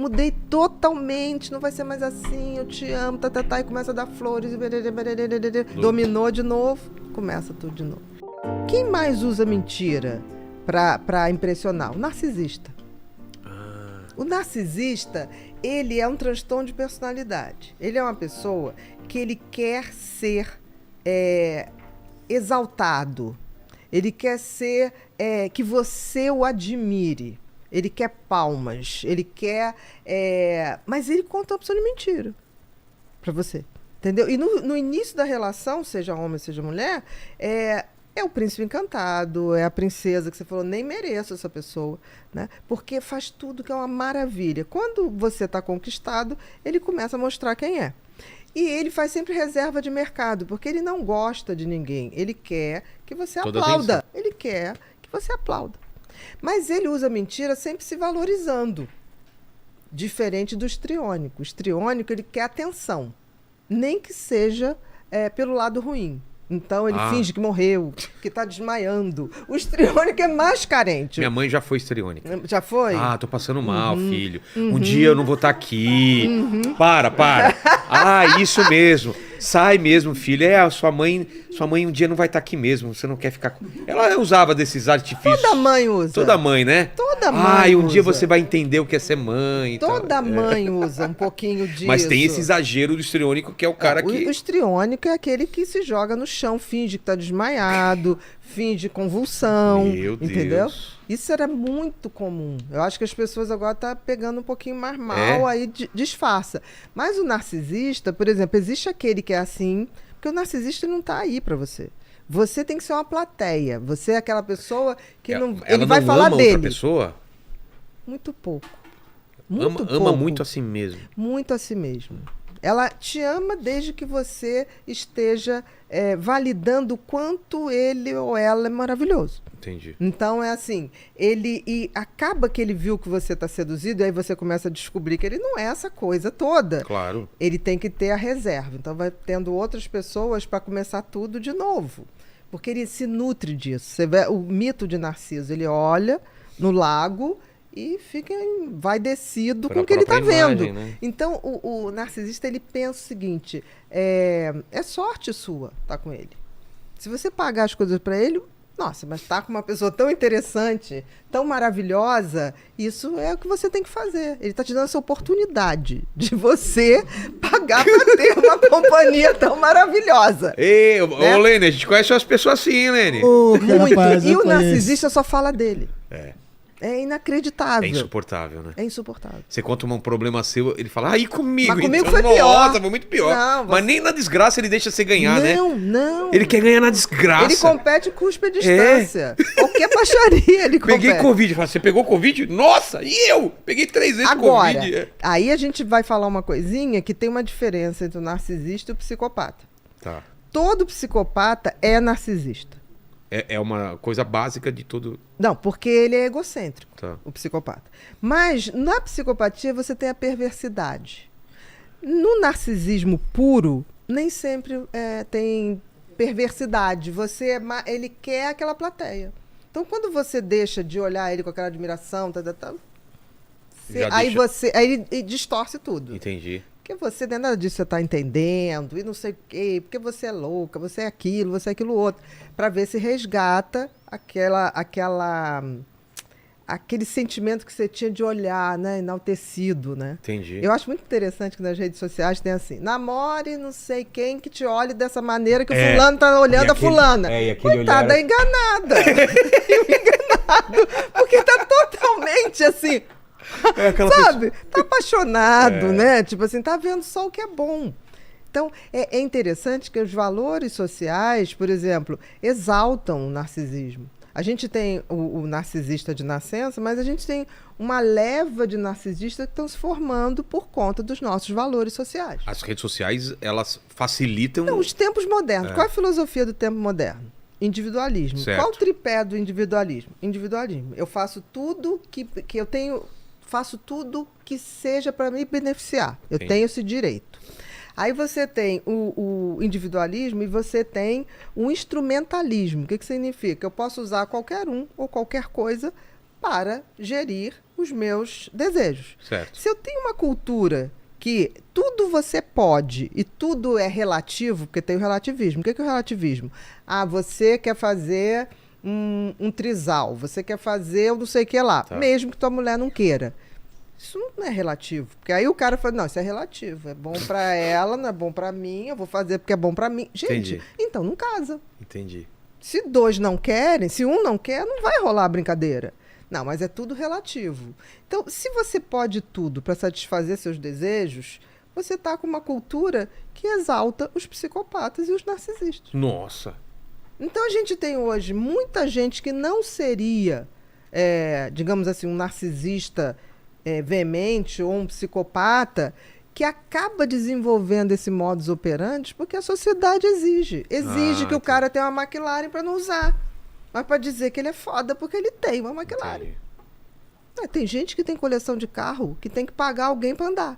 mudei totalmente, não vai ser mais assim, eu te amo, e começa a dar flores, dominou de novo, começa tudo de novo. Quem mais usa mentira pra impressionar? O narcisista. O narcisista, ele é um transtorno de personalidade. Ele é uma pessoa que ele quer ser exaltado. Ele quer ser que você o admire. Ele quer palmas. Ele quer... mas ele conta uma opção de mentira pra você. Entendeu? E no início da relação, seja homem, seja mulher, é o príncipe encantado, é a princesa que você falou, nem mereço essa pessoa, né? Porque faz tudo que é uma maravilha. Quando você está conquistado, ele começa a mostrar quem é. E ele faz sempre reserva de mercado, porque ele não gosta de ninguém. Ele quer que você aplauda. Ele quer que você aplauda. Mas ele usa mentira sempre se valorizando. Diferente do histriônico. O histriônico, ele quer atenção. Nem que seja pelo lado ruim. Então ele finge que morreu, que está desmaiando. O histriônico é mais carente. Minha mãe já foi histriônica. Já foi? Tô passando mal, filho. Um dia eu não vou estar aqui. Para. Isso mesmo. Sai mesmo, filho. Sua mãe um dia não vai estar aqui mesmo. Você não quer ficar com... Ela usava desses artifícios. Toda mãe usa. Toda mãe, né? Toda mãe um dia você vai entender o que é ser mãe. Toda mãe usa um pouquinho disso. Mas tem esse exagero do histriônico que é o cara que... O histriônico é aquele que se joga no chão, finge que está desmaiado, finge convulsão. Meu Deus. Entendeu? Isso era muito comum. Eu acho que as pessoas agora estão pegando um pouquinho mais mal, aí disfarça. Mas o narcisista, por exemplo, existe aquele que é assim, porque o narcisista não está aí para você. Você tem que ser uma plateia. Você é aquela pessoa que ele vai falar dele. Outra pessoa? Muito pouco. Ama muito a si mesmo. Muito a si mesmo. Ela te ama desde que você esteja validando o quanto ele ou ela é maravilhoso. Entendi. Então é assim, acaba que ele viu que você está seduzido, e aí você começa a descobrir que ele não é essa coisa toda. Claro. Ele tem que ter a reserva. Então vai tendo outras pessoas para começar tudo de novo. Porque ele se nutre disso. Você vê o mito de Narciso, ele olha no lago e fica envaidecido com o que ele está vendo. Né? Então o narcisista, ele pensa o seguinte, é sorte sua estar com ele. Se você pagar as coisas para ele, nossa, mas tá com uma pessoa tão interessante, tão maravilhosa, isso é o que você tem que fazer. Ele tá te dando essa oportunidade de você pagar para ter uma companhia tão maravilhosa. Ô, Lene, a gente conhece umas pessoas assim, hein, Lene? Muito. Rapaz, e o narcisista só fala dele. É inacreditável. É insuportável, né? É insuportável. Você conta um problema seu, ele fala, comigo. Mas comigo então, foi pior. Nossa, foi muito pior. Não, mas nem na desgraça ele deixa você ganhar, né? Não. Ele quer ganhar na desgraça. Ele compete e cuspe a distância. Qualquer baixaria ele compete. Peguei Covid. Você pegou Covid? Nossa, e eu? Peguei 3 vezes Covid. Aí a gente vai falar uma coisinha que tem uma diferença entre o narcisista e o psicopata. Tá. Todo psicopata é narcisista. É uma coisa básica de todo... Não, porque ele é egocêntrico, o psicopata. Mas na psicopatia você tem a perversidade. No narcisismo puro, nem sempre tem perversidade. Ele quer aquela plateia. Então, quando você deixa de olhar ele com aquela admiração, aí ele distorce tudo. Entendi. Porque você, nada disso você está entendendo, e não sei o quê, porque você é louca, você é aquilo outro, para ver se resgata aquele sentimento que você tinha de olhar, né, enaltecido, né? Entendi. Eu acho muito interessante que nas redes sociais tem assim, namore não sei quem que te olhe dessa maneira que o fulano tá olhando a fulana. Coitada, enganada. Enganado, porque tá totalmente assim... sabe? Tá apaixonado, né? Tipo assim, tá vendo só o que é bom. Então, é interessante que os valores sociais, por exemplo, exaltam o narcisismo. A gente tem o narcisista de nascença, mas a gente tem uma leva de narcisistas que estão se formando por conta dos nossos valores sociais. As redes sociais, elas facilitam... Não, os tempos modernos. Qual é a filosofia do tempo moderno? Individualismo. Certo. Qual o tripé do individualismo? Individualismo. Eu faço tudo que eu tenho... Faço tudo que seja para me beneficiar. Eu tenho esse direito. Aí você tem o individualismo e você tem o instrumentalismo. O que significa? Eu posso usar qualquer um ou qualquer coisa para gerir os meus desejos. Certo. Se eu tenho uma cultura que tudo você pode e tudo é relativo, porque tem o relativismo. O que é o relativismo? Ah, você quer fazer um trisal, você quer fazer não sei o que lá, mesmo que tua mulher não queira. Isso não é relativo. Porque aí o cara fala, não, isso é relativo. É bom pra ela, não é bom pra mim, eu vou fazer porque é bom pra mim. Gente, Entendi. então não casa. Entendi. Se dois não querem, se um não quer, não vai rolar a brincadeira. Não, mas é tudo relativo. Então, se você pode tudo para satisfazer seus desejos, você está com uma cultura que exalta os psicopatas e os narcisistas. Nossa. Então, a gente tem hoje muita gente que não seria, digamos assim, um narcisista veemente ou um psicopata que acaba desenvolvendo esse modus operandi porque a sociedade exige. Exige que o cara tenha uma McLaren para não usar. Mas para dizer que ele é foda porque ele tem uma McLaren. Tem gente que tem coleção de carro que tem que pagar alguém para andar.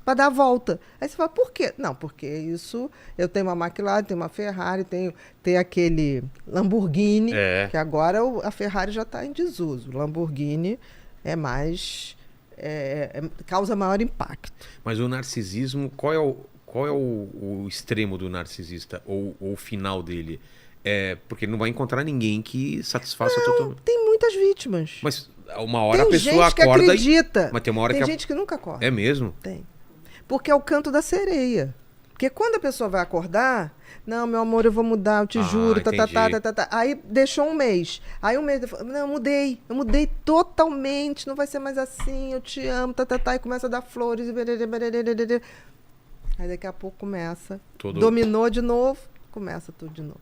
Para dar a volta. Aí você fala, por quê? Não, porque isso... Eu tenho uma McLaren, tenho uma Ferrari, tenho aquele Lamborghini, que agora a Ferrari já está em desuso. O Lamborghini é mais... causa maior impacto. Mas o narcisismo, qual é o extremo do narcisista? Ou o final dele? Porque não vai encontrar ninguém que satisfaça totalmente. Tem muitas vítimas. Mas uma hora a tem pessoa gente que acorda acredita. Mas tem uma hora tem que gente que nunca acorda. É mesmo? Tem. Porque é o canto da sereia. Porque quando a pessoa vai acordar, não, meu amor, eu vou mudar, eu te juro, tá. Aí deixou um mês. Aí um mês, não, eu mudei totalmente, não vai ser mais assim, eu te amo, e começa a dar flores. Aí daqui a pouco começa. Dominou de novo, começa tudo de novo.